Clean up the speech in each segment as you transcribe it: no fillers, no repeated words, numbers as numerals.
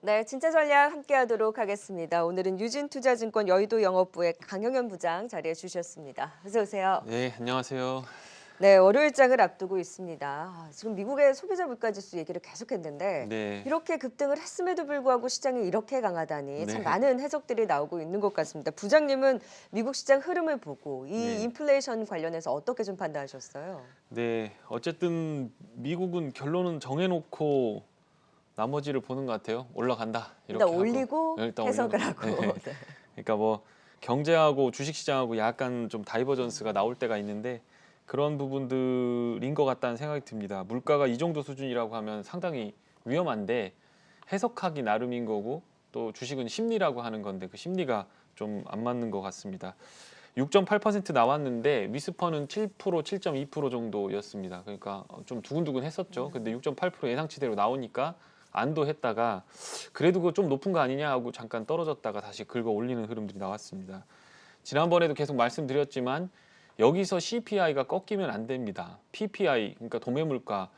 네, 진짜 전략 함께하도록 하겠습니다. 오늘은 유진투자증권 여의도 영업부의 강영현 부장 자리해 주셨습니다. 어서 오세요. 네, 안녕하세요. 네, 월요일장을 앞두고 있습니다. 지금 미국의 소비자 물가지수 얘기를 계속했는데 네, 이렇게 급등을 했음에도 불구하고 시장이 이렇게 강하다니 참 네, 많은 해석들이 나오고 있는 것 같습니다. 부장님은 미국 시장 흐름을 보고 이 네, 인플레이션 관련해서 어떻게 좀 판단하셨어요? 네. 어쨌든 미국은 결론은 정해놓고 나머지를 보는 것 같아요. 올라간다 일단 이렇게 하고. 올리고 네, 일단 해석을 올려놓고. 하고. 네. 네. 그러니까 뭐 경제하고 주식시장하고 약간 좀 다이버전스가 나올 때가 있는데 그런 부분들인 것 같다는 생각이 듭니다. 물가가 이 정도 수준이라고 하면 상당히 위험한데 해석하기 나름인 거고 또 주식은 심리라고 하는 건데 그 심리가 좀 안 맞는 것 같습니다. 6.8% 나왔는데 위스퍼는 7%, 7.2% 정도였습니다. 그러니까 좀 두근두근 했었죠. 근데 6.8% 예상치대로 나오니까 안도했다가 그래도 그거 좀 높은 거 아니냐 하고 잠깐 떨어졌다가 다시 긁어 올리는 흐름들이 나왔습니다. 지난번에도 계속 말씀드렸지만 여기서 CPI가 꺾이면 안 됩니다. PPI, 그러니까 도매물가,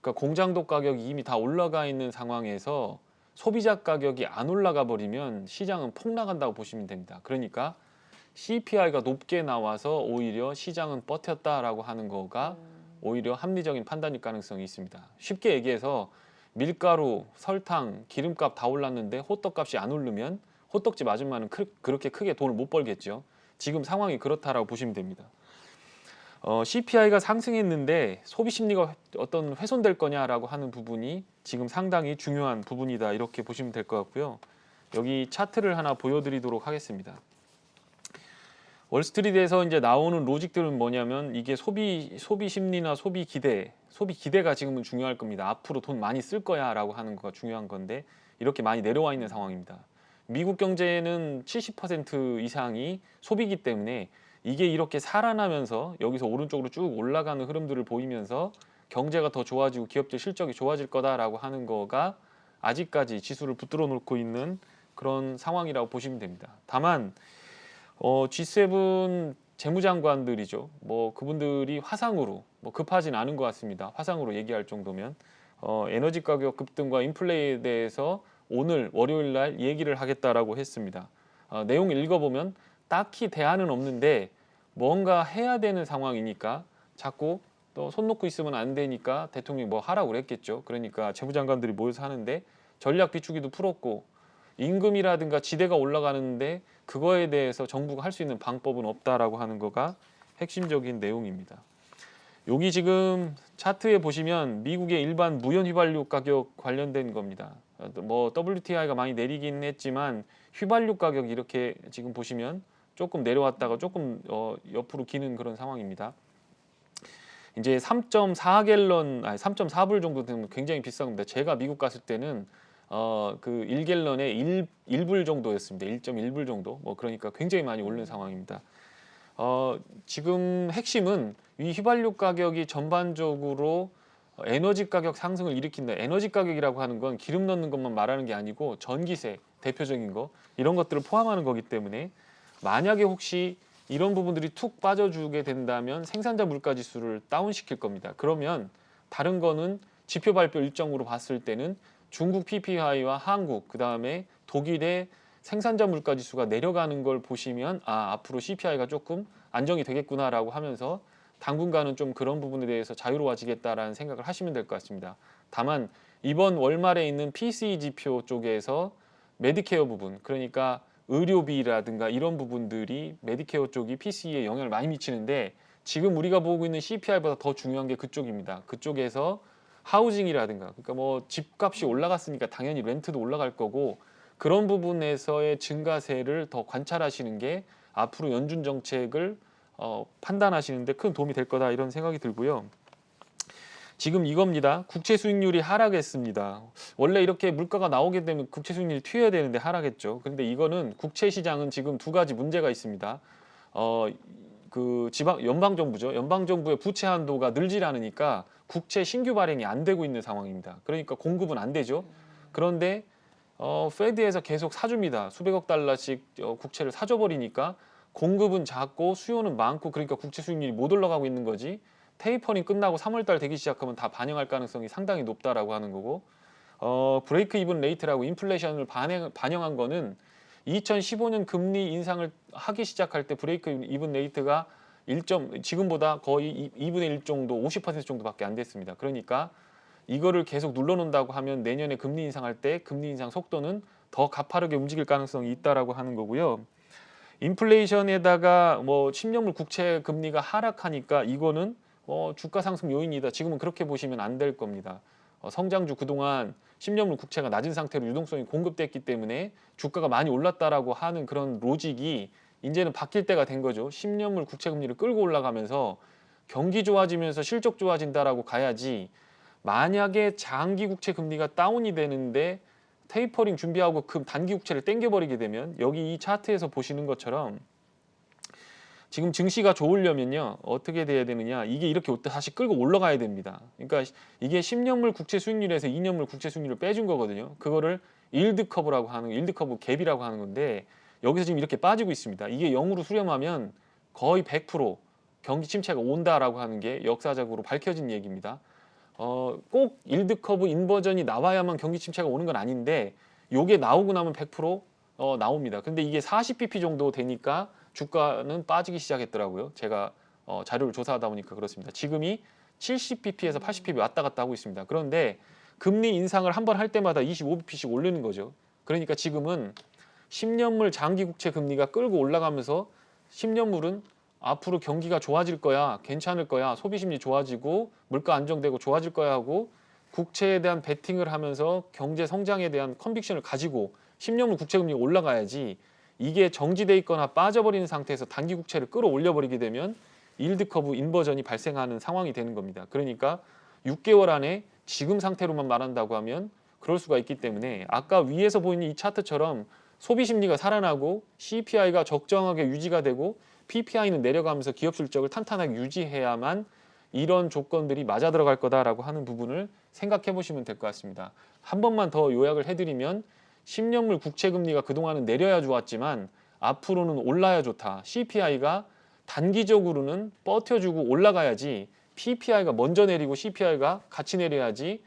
그러니까 공장도 가격이 이미 다 올라가 있는 상황에서 소비자 가격이 안 올라가 버리면 시장은 폭락한다고 보시면 됩니다. 그러니까 CPI가 높게 나와서 오히려 시장은 버텼다라고 하는 거가 오히려 합리적인 판단일 가능성이 있습니다. 쉽게 얘기해서 밀가루, 설탕, 기름값 다 올랐는데 호떡값이 안 오르면 호떡집 아줌마는 그렇게 크게 돈을 못 벌겠죠. 지금 상황이 그렇다라고 보시면 됩니다. CPI가 상승했는데 소비 심리가 어떤 훼손될 거냐라고 하는 부분이 지금 상당히 중요한 부분이다 이렇게 보시면 될 것 같고요. 여기 차트를 하나 보여드리도록 하겠습니다. 월스트리트에서 이제 나오는 로직들은 뭐냐면 이게 소비 심리나 소비 기대가 지금은 중요할 겁니다. 앞으로 돈 많이 쓸 거야라고 하는 거가 중요한 건데 이렇게 많이 내려와 있는 상황입니다. 미국 경제는 70% 이상이 소비기 때문에 이게 이렇게 살아나면서 여기서 오른쪽으로 쭉 올라가는 흐름들을 보이면서 경제가 더 좋아지고 기업들 실적이 좋아질 거다라고 하는 거가 아직까지 지수를 붙들어 놓고 있는 그런 상황이라고 보시면 됩니다. 다만 G7 재무장관들이죠. 뭐 그분들이 화상으로 뭐 급하진 않은 것 같습니다. 화상으로 얘기할 정도면 에너지 가격 급등과 인플레에 대해서 오늘 월요일 날 얘기를 하겠다라고 했습니다. 내용 읽어보면 딱히 대안은 없는데 뭔가 해야 되는 상황이니까 자꾸 또 손 놓고 있으면 안 되니까 대통령이 뭐 하라고 그랬겠죠. 그러니까 재무장관들이 모여서 하는데 전략 비추기도 풀었고 임금이라든가 지대가 올라가는데 그거에 대해서 정부가 할 수 있는 방법은 없다라고 하는 거가 핵심적인 내용입니다. 여기 지금 차트에 보시면 미국의 일반 무연 휘발유 가격 관련된 겁니다. 뭐 WTI가 많이 내리긴 했지만 휘발유 가격이 이렇게 지금 보시면 조금 내려왔다가 조금 옆으로 기는 그런 상황입니다. 이제 3.4갤런, 아니 3.4불 정도 되면 굉장히 비싼 겁니다. 제가 미국 갔을 때는 그 1갤런에 1불 정도였습니다. 1.1불 정도. 뭐 그러니까 굉장히 많이 오른 상황입니다. 지금 핵심은 이 휘발유 가격이 전반적으로 에너지 가격 상승을 일으킨다. 에너지 가격이라고 하는 건 기름 넣는 것만 말하는 게 아니고 전기세 대표적인 거 이런 것들을 포함하는 거기 때문에 만약에 혹시 이런 부분들이 툭 빠져주게 된다면 생산자 물가 지수를 다운시킬 겁니다. 그러면 다른 거는 지표 발표 일정으로 봤을 때는 중국 PPI와 한국 그다음에 독일의 생산자 물가 지수가 내려가는 걸 보시면 앞으로 CPI가 조금 안정이 되겠구나라고 하면서 당분간은 좀 그런 부분에 대해서 자유로워지겠다라는 생각을 하시면 될 것 같습니다. 다만 이번 월말에 있는 PCE 지표 쪽에서 메디케어 부분 그러니까 의료비라든가 이런 부분들이 메디케어 쪽이 PCE에 영향을 많이 미치는데 지금 우리가 보고 있는 CPI보다 더 중요한 게 그쪽입니다. 그쪽에서 하우징이라든가 그러니까 뭐 집값이 올라갔으니까 당연히 렌트도 올라갈 거고 그런 부분에서의 증가세를 더 관찰하시는 게 앞으로 연준 정책을 판단하시는 데 큰 도움이 될 거다 이런 생각이 들고요. 지금 이겁니다. 국채 수익률이 하락했습니다. 원래 이렇게 물가가 나오게 되면 국채 수익률이 튀어야 되는데 하락했죠. 근데 이거는 국채 시장은 지금 두 가지 문제가 있습니다. 어, 그 지방 연방 정부죠. 연방 정부의 부채 한도가 늘질 않으니까 국채 신규 발행이 안 되고 있는 상황입니다. 그러니까 공급은 안 되죠. 그런데 페드에서 계속 사줍니다. 수백억 달러씩 국채를 사줘 버리니까 공급은 작고 수요는 많고 그러니까 국채 수익률이 못 올라가고 있는 거지. 테이퍼링 끝나고 3월 달 되기 시작하면 다 반영할 가능성이 상당히 높다라고 하는 거고 브레이크 이븐 레이트라고 인플레이션을 반영한 거는 2015년 금리 인상을 하기 시작할 때 브레이크 이븐 레이트가 지금보다 거의 2분의 1 정도, 50% 정도밖에 안 됐습니다. 그러니까 이거를 계속 눌러놓는다고 하면 내년에 금리 인상할 때 금리 인상 속도는 더 가파르게 움직일 가능성이 있다라고 하는 거고요. 인플레이션에다가 뭐 10년물 국채 금리가 하락하니까 이거는 주가 상승 요인이다. 지금은 그렇게 보시면 안 될 겁니다. 성장주 그동안 10년물 국채가 낮은 상태로 유동성이 공급됐기 때문에 주가가 많이 올랐다라고 하는 그런 로직이 이제는 바뀔 때가 된 거죠. 10년물 국채 금리를 끌고 올라가면서 경기 좋아지면서 실적 좋아진다라고 가야지, 만약에 장기 국채 금리가 다운이 되는데 테이퍼링 준비하고 그 단기 국채를 땡겨버리게 되면 여기 이 차트에서 보시는 것처럼 지금 증시가 좋으려면요 어떻게 돼야 되느냐, 이게 이렇게 다시 끌고 올라가야 됩니다. 그러니까 이게 10년물 국채 수익률에서 2년물 국채 수익률을 빼준 거거든요. 그거를 일드 커브라고 하는, 일드 커브 갭이라고 하는 건데 여기서 지금 이렇게 빠지고 있습니다. 이게 0으로 수렴하면 거의 100% 경기 침체가 온다라고 하는 게 역사적으로 밝혀진 얘기입니다. 꼭 일드 커브 인버전이 나와야만 경기 침체가 오는 건 아닌데 요게 나오고 나면 100% 나옵니다. 근데 이게 40bp 정도 되니까 주가는 빠지기 시작했더라고요. 제가 자료를 조사하다 보니까 그렇습니다. 지금이 70bp에서 80bp 왔다 갔다 하고 있습니다. 그런데 금리 인상을 한 번 할 때마다 25bp씩 올리는 거죠. 그러니까 지금은 10년물 장기 국채 금리가 끌고 올라가면서 10년물은 앞으로 경기가 좋아질 거야, 괜찮을 거야, 소비 심리 좋아지고 물가 안정되고 좋아질 거야 하고 국채에 대한 베팅을 하면서 경제 성장에 대한 컨빅션을 가지고 10년물 국채 금리가 올라가야지, 이게 정지돼 있거나 빠져버리는 상태에서 단기 국채를 끌어올려 버리게 되면 일드 커브 인버전이 발생하는 상황이 되는 겁니다. 그러니까 6개월 안에 지금 상태로만 말한다고 하면 그럴 수가 있기 때문에 아까 위에서 보이는 이 차트처럼 소비 심리가 살아나고 CPI가 적정하게 유지가 되고 PPI는 내려가면서 기업 실적을 탄탄하게 유지해야만 이런 조건들이 맞아 들어갈 거다라고 하는 부분을 생각해 보시면 될 것 같습니다. 한 번만 더 요약을 해드리면 10년물 국채 금리가 그동안은 내려야 좋았지만 앞으로는 올라야 좋다. CPI가 단기적으로는 버텨주고 올라가야지, PPI가 먼저 내리고 CPI가 같이 내려야지,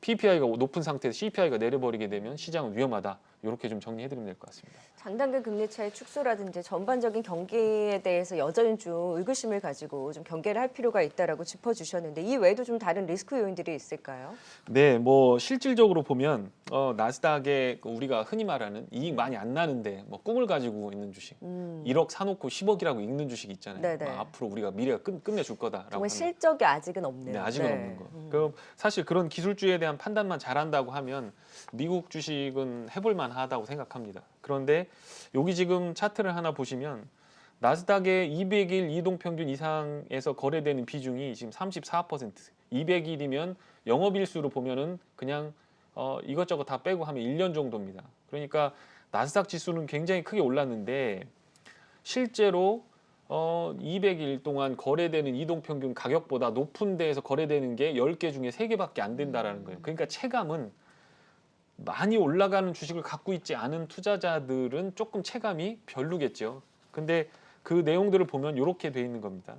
PPI가 높은 상태에서 CPI가 내려버리게 되면 시장은 위험하다. 이렇게 좀 정리해드리면 될 것 같습니다. 장단기 금리 차의 축소라든지 전반적인 경기에 대해서 여전히 좀 의구심을 가지고 좀 경계를 할 필요가 있다라고 짚어주셨는데 이 외에도 좀 다른 리스크 요인들이 있을까요? 네, 뭐 실질적으로 보면 나스닥에 우리가 흔히 말하는 이익 많이 안 나는데 뭐 꿈을 가지고 있는 주식, 1억 사놓고 10억이라고 읽는 주식 있잖아요. 네네. 앞으로 우리가 미래가 끝내줄 거다라고 정말 하는. 실적이 아직은 없네요. 네, 아직은 네. 없는 거. 그럼 사실 그런 기술주에 대한 판단만 잘한다고 하면 미국 주식은 해볼 만하다고 생각합니다. 그런데 여기 지금 차트를 하나 보시면 나스닥의 200일 이동평균 이상에서 거래되는 비중이 지금 34%, 200일이면 영업일수로 보면은 그냥 이것저것 다 빼고 하면 1년 정도입니다. 그러니까 나스닥 지수는 굉장히 크게 올랐는데 실제로 200일 동안 거래되는 이동평균 가격보다 높은 데에서 거래되는 게 10개 중에 3개밖에 안 된다라는 거예요. 그러니까 체감은 많이 올라가는 주식을 갖고 있지 않은 투자자들은 조금 체감이 별로겠죠. 근데 그 내용들을 보면 이렇게 돼 있는 겁니다.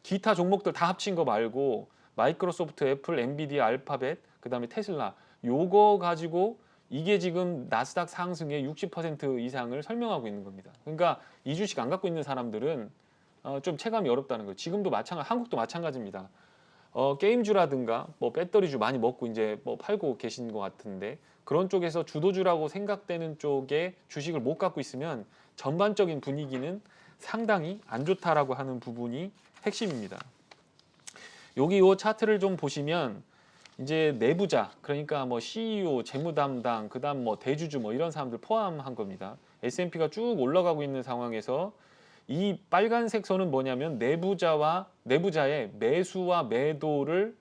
기타 종목들 다 합친 거 말고 마이크로소프트, 애플, 엔비디아, 알파벳, 그다음에 테슬라, 요거 가지고 이게 지금 나스닥 상승의 60% 이상을 설명하고 있는 겁니다. 그러니까 이 주식 안 갖고 있는 사람들은 좀 체감이 어렵다는 거예요. 지금도 한국도 마찬가지입니다. 게임주라든가 뭐 배터리주 많이 먹고 이제 뭐 팔고 계신 것 같은데 그런 쪽에서 주도주라고 생각되는 쪽에 주식을 못 갖고 있으면 전반적인 분위기는 상당히 안 좋다라고 하는 부분이 핵심입니다. 여기 이 차트를 좀 보시면 이제 내부자, 그러니까 뭐 CEO, 재무담당, 그다음 뭐 대주주 뭐 이런 사람들 포함한 겁니다. S&P가 쭉 올라가고 있는 상황에서 이 빨간색 선은 뭐냐면 내부자의 매수와 매도를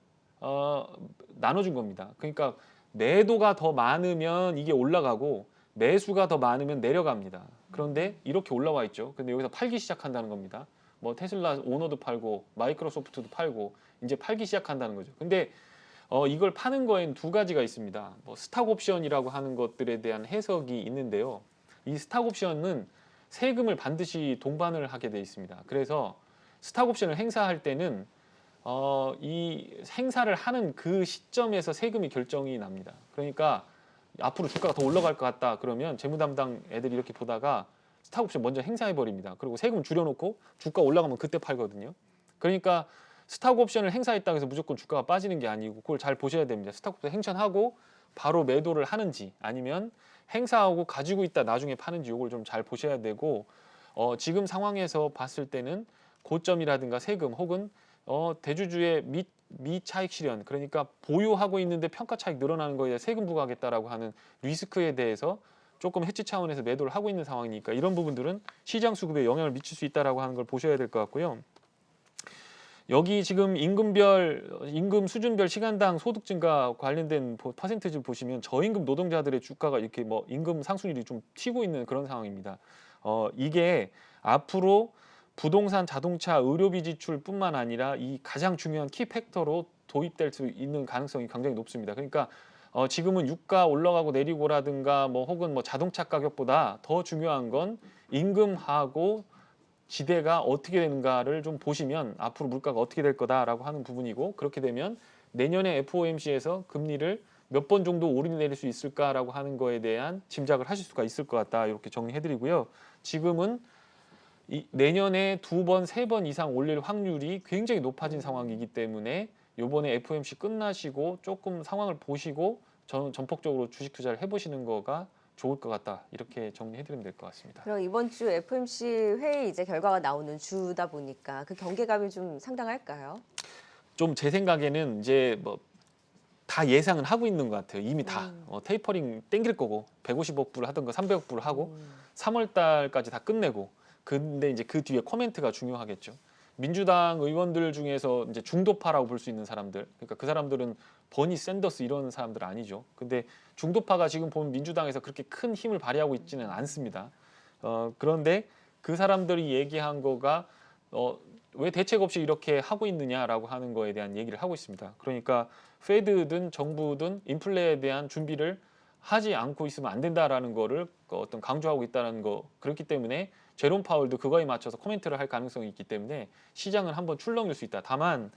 나눠준 겁니다. 그러니까 매도가 더 많으면 이게 올라가고 매수가 더 많으면 내려갑니다. 그런데 이렇게 올라와 있죠. 근데 여기서 팔기 시작한다는 겁니다. 뭐 테슬라 오너도 팔고 마이크로소프트도 팔고 이제 팔기 시작한다는 거죠. 근데 이걸 파는 거에는 두 가지가 있습니다. 뭐 스탁 옵션이라고 하는 것들에 대한 해석이 있는데요. 이 스탁 옵션은 세금을 반드시 동반을 하게 돼 있습니다. 그래서 스탁 옵션을 행사할 때는 이 행사를 하는 그 시점에서 세금이 결정이 납니다. 그러니까 앞으로 주가가 더 올라갈 것 같다 그러면 재무 담당 애들이 이렇게 보다가 스탁옵션 먼저 행사해 버립니다. 그리고 세금 줄여놓고 주가 올라가면 그때 팔거든요. 그러니까 스탁옵션을 행사했다고 해서 무조건 주가가 빠지는 게 아니고 그걸 잘 보셔야 됩니다. 스탁옵션 행천하고 바로 매도를 하는지 아니면 행사하고 가지고 있다 나중에 파는지 이걸 좀 잘 보셔야 되고 지금 상황에서 봤을 때는 고점이라든가 세금 혹은 대주주의 미차익 실현 그러니까 보유하고 있는데 평가 차익 늘어나는 거에 대해 세금 부과하겠다라고 하는 리스크에 대해서 조금 해치 차원에서 매도를 하고 있는 상황이니까 이런 부분들은 시장 수급에 영향을 미칠 수 있다라고 하는 걸 보셔야 될 것 같고요. 여기 지금 임금 수준별 시간당 소득 증가 관련된 퍼센티지를 보시면 저임금 노동자들의 주가가 이렇게 뭐 임금 상승률이 좀 튀고 있는 그런 상황입니다. 이게 앞으로 부동산, 자동차, 의료비 지출뿐만 아니라 이 가장 중요한 키 팩터로 도입될 수 있는 가능성이 굉장히 높습니다. 그러니까 지금은 유가 올라가고 내리고라든가 뭐 혹은 뭐 자동차 가격보다 더 중요한 건 임금하고 지대가 어떻게 되는가를 좀 보시면 앞으로 물가가 어떻게 될 거다라고 하는 부분이고 그렇게 되면 내년에 FOMC에서 금리를 몇 번 정도 오르내 내릴 수 있을까라고 하는 거에 대한 짐작을 하실 수가 있을 것 같다 이렇게 정리해드리고요. 지금은 내년에 2번, 3번 이상 올릴 확률이 굉장히 높아진 상황이기 때문에 이번에 FOMC 끝나시고 조금 상황을 보시고 저는 전폭적으로 주식 투자를 해보시는 거가 좋을 것 같다 이렇게 정리해드리면 될 것 같습니다. 그럼 이번 주 FOMC 회의 이제 결과가 나오는 주다 보니까 그 경계감이 좀 상당할까요? 좀 제 생각에는 이제 뭐 다 예상은 하고 있는 것 같아요. 이미 다 테이퍼링 땡길 거고 150억 불 하던 거 300억 불 하고 3월 달까지 다 끝내고 근데 이제 그 뒤에 코멘트가 중요하겠죠. 민주당 의원들 중에서 이제 중도파라고 볼 수 있는 사람들, 그러니까 그 사람들은 버니 샌더스 이런 사람들 아니죠. 근데 중도파가 지금 보면 민주당에서 그렇게 큰 힘을 발휘하고 있지는 않습니다. 그런데 그 사람들이 얘기한 거가 왜 대책 없이 이렇게 하고 있느냐라고 하는 거에 대한 얘기를 하고 있습니다. 그러니까 페드든 정부든 인플레에 대한 준비를 하지 않고 있으면 안 된다라는 거를 어떤 강조하고 있다는 거 그렇기 때문에 제롬 파월도 그거에 맞춰서 코멘트를 할 가능성이 있기 때문에 시장은 한번 출렁일 수 있다. 다만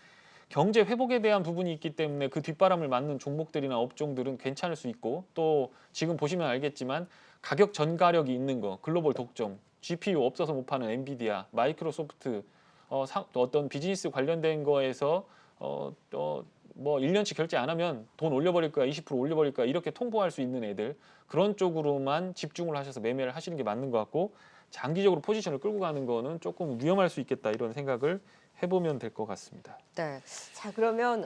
경제 회복에 대한 부분이 있기 때문에 그 뒷바람을 맞는 종목들이나 업종들은 괜찮을 수 있고 또 지금 보시면 알겠지만 가격 전가력이 있는 거 글로벌 독점 GPU 없어서 못 파는 엔비디아 마이크로소프트 어떤 비즈니스 관련된 거에서 뭐 1년치 결제 안 하면 돈 올려버릴 거야 20% 올려버릴 거야 이렇게 통보할 수 있는 애들 그런 쪽으로만 집중을 하셔서 매매를 하시는 게 맞는 것 같고 장기적으로 포지션을 끌고 가는 거는 조금 위험할 수 있겠다 이런 생각을 해보면 될 것 같습니다. 네. 자, 그러면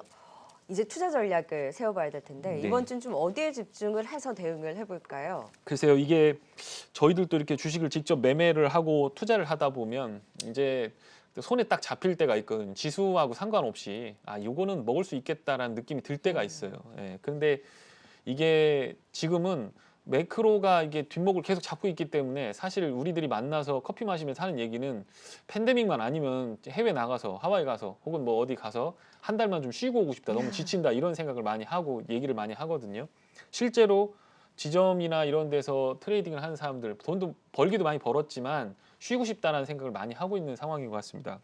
이제 투자 전략을 세워봐야 될 텐데 네. 이번 주는 좀 어디에 집중을 해서 대응을 해볼까요? 글쎄요, 이게 저희들도 이렇게 주식을 직접 매매를 하고 투자를 하다 보면 이제 손에 딱 잡힐 때가 있거든요. 지수하고 상관없이 요거는 먹을 수 있겠다라는 느낌이 들 때가 있어요. 예. 그런데 이게 지금은 매크로가 이게 뒷목을 계속 잡고 있기 때문에 사실 우리들이 만나서 커피 마시면서 하는 얘기는 팬데믹만 아니면 해외 나가서 하와이 가서 혹은 뭐 어디 가서 한 달만 좀 쉬고 오고 싶다. 너무 지친다. 이런 생각을 많이 하고 얘기를 많이 하거든요. 실제로 지점이나 이런 데서 트레이딩을 하는 사람들 돈도 벌기도 많이 벌었지만 쉬고 싶다는 생각을 많이 하고 있는 상황인 것 같습니다.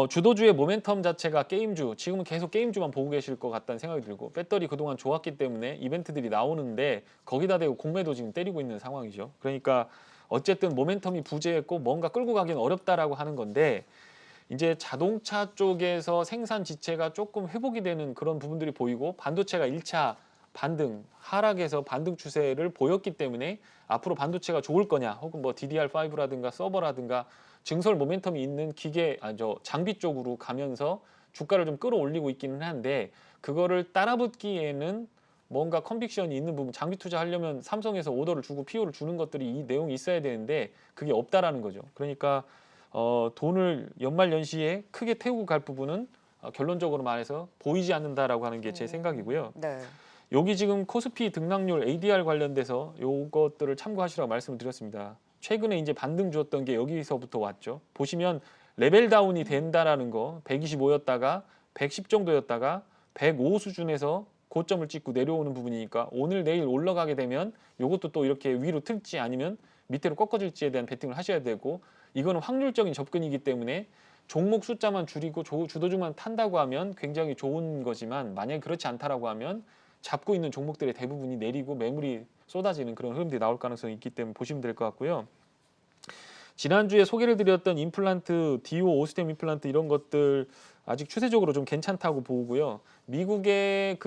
주도주의 모멘텀 자체가 게임주, 지금은 계속 게임주만 보고 계실 것 같다는 생각이 들고 배터리 그동안 좋았기 때문에 이벤트들이 나오는데 거기다 대고 공매도 지금 때리고 있는 상황이죠. 그러니까 어쨌든 모멘텀이 부재했고 뭔가 끌고 가기는 어렵다라고 하는 건데 이제 자동차 쪽에서 생산 지체가 조금 회복이 되는 그런 부분들이 보이고 반도체가 1차 반등, 하락에서 반등 추세를 보였기 때문에 앞으로 반도체가 좋을 거냐 혹은 뭐 DDR5라든가 서버라든가 증설 모멘텀이 있는 장비 쪽으로 가면서 주가를 좀 끌어올리고 있기는 한데 그거를 따라붙기에는 뭔가 컨빅션이 있는 부분 장비 투자하려면 삼성에서 오더를 주고 PO를 주는 것들이 이 내용이 있어야 되는데 그게 없다라는 거죠. 그러니까 돈을 연말 연시에 크게 태우고 갈 부분은 결론적으로 말해서 보이지 않는다라고 하는 게 제 생각이고요. 네. 여기 지금 코스피 등락률 ADR 관련돼서 요것들을 참고하시라고 말씀을 드렸습니다. 최근에 이제 반등 주었던 게 여기서부터 왔죠. 보시면 레벨 다운이 된다라는 거 125였다가 110 정도였다가 105 수준에서 고점을 찍고 내려오는 부분이니까 오늘 내일 올라가게 되면 요것도 또 이렇게 위로 틀지 아니면 밑으로 꺾어질지에 대한 베팅을 하셔야 되고 이거는 확률적인 접근이기 때문에 종목 숫자만 줄이고 주도주만 탄다고 하면 굉장히 좋은 거지만 만약에 그렇지 않다라고 하면 잡고 있는 종목들의 대부분이 내리고 매물이 쏟아지는 그런 흐름들이 나올 가능성이 있기 때문에 보시면 될 것 같고요. 지난주에 소개를 드렸던 임플란트, 디오, 오스템 임플란트 이런 것들 아직 추세적으로 좀 괜찮다고 보고요. 미국의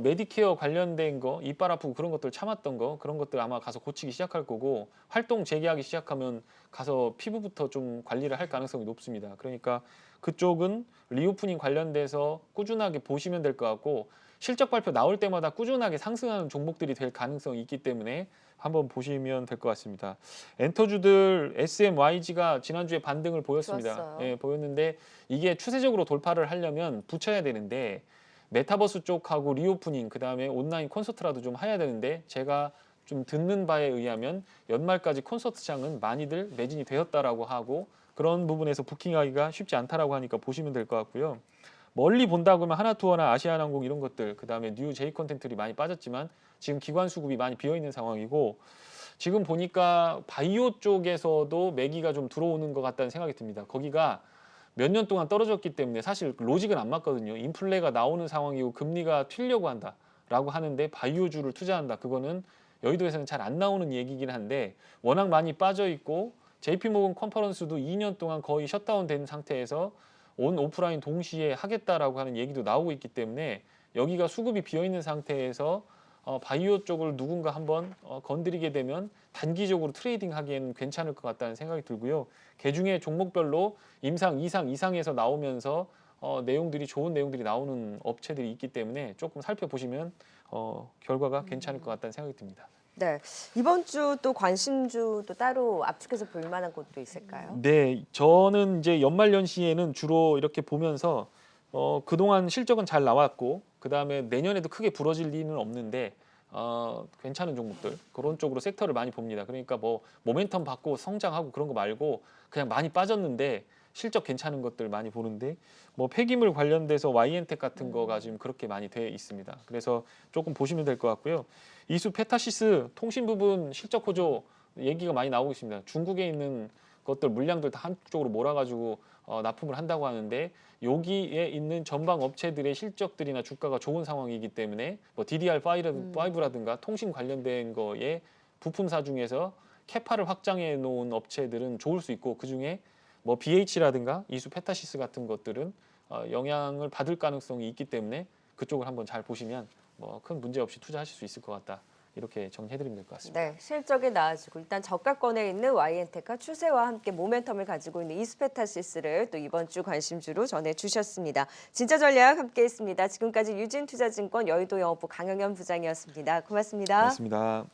메디케어 관련된 거, 이빨 아프고 그런 것들 참았던 거, 그런 것들 아마 가서 고치기 시작할 거고 활동 재개하기 시작하면 가서 피부부터 좀 관리를 할 가능성이 높습니다. 그러니까 그쪽은 리오프닝 관련돼서 꾸준하게 보시면 될 것 같고 실적 발표 나올 때마다 꾸준하게 상승하는 종목들이 될 가능성이 있기 때문에 한번 보시면 될 것 같습니다. 엔터주들 SMYG가 지난주에 반등을 보였습니다. 좋았어요. 예, 보였는데 이게 추세적으로 돌파를 하려면 붙여야 되는데 메타버스 쪽하고 리오프닝 그다음에 온라인 콘서트라도 좀 해야 되는데 제가 좀 듣는 바에 의하면 연말까지 콘서트장은 많이들 매진이 되었다라고 하고 그런 부분에서 부킹하기가 쉽지 않다라고 하니까 보시면 될 것 같고요. 멀리 본다고 하면 하나투어나 아시아나항공 이런 것들 그다음에 뉴 제이 컨텐츠들이 많이 빠졌지만 지금 기관 수급이 많이 비어 있는 상황이고 지금 보니까 바이오 쪽에서도 매기가 좀 들어오는 것 같다는 생각이 듭니다. 거기가 몇 년 동안 떨어졌기 때문에 사실 로직은 안 맞거든요. 인플레가 나오는 상황이고 금리가 튀려고 한다라고 하는데 바이오주를 투자한다. 그거는 여의도에서는 잘 안 나오는 얘기긴 한데 워낙 많이 빠져 있고 JP모건 컨퍼런스도 2년 동안 거의 셧다운된 상태에서 온 오프라인 동시에 하겠다라고 하는 얘기도 나오고 있기 때문에 여기가 수급이 비어 있는 상태에서 바이오 쪽을 누군가 한번 건드리게 되면 단기적으로 트레이딩 하기에는 괜찮을 것 같다는 생각이 들고요. 개중에 종목별로 임상, 이상에서 나오면서 내용들이 좋은 내용들이 나오는 업체들이 있기 때문에 조금 살펴보시면 결과가 괜찮을 것 같다는 생각이 듭니다. 네, 이번 주 또 관심주도 따로 압축해서 볼 만한 곳도 있을까요? 네, 저는 이제 연말연시에는 주로 이렇게 보면서 그동안 실적은 잘 나왔고 그 다음에 내년에도 크게 부러질 리는 없는데 괜찮은 종목들 그런 쪽으로 섹터를 많이 봅니다. 그러니까 뭐 모멘텀 받고 성장하고 그런 거 말고 그냥 많이 빠졌는데 실적 괜찮은 것들 많이 보는데 뭐 폐기물 관련돼서 YN텍 같은 거가 지금 그렇게 많이 돼 있습니다. 그래서 조금 보시면 될 것 같고요. 이수 페타시스 통신 부분 실적 호조 얘기가 많이 나오고 있습니다. 중국에 있는 것들 물량들 다 한쪽으로 몰아가지고 납품을 한다고 하는데 여기에 있는 전방 업체들의 실적들이나 주가가 좋은 상황이기 때문에 뭐 DDR5라든가 통신 관련된 거에 부품사 중에서 캐파를 확장해 놓은 업체들은 좋을 수 있고 그 중에 뭐 BH라든가 이수 페타시스 같은 것들은 영향을 받을 가능성이 있기 때문에 그쪽을 한번 잘 보시면 뭐 큰 문제 없이 투자하실 수 있을 것 같다. 이렇게 정리해드리면 될 것 같습니다. 네, 실적이 나아지고 일단 저가권에 있는 YN텍과 추세와 함께 모멘텀을 가지고 있는 이스페타시스를 또 이번 주 관심주로 전해주셨습니다. 진짜 전략 함께했습니다. 지금까지 유진투자증권 여의도 영업부 강영현 부장이었습니다. 고맙습니다. 고맙습니다.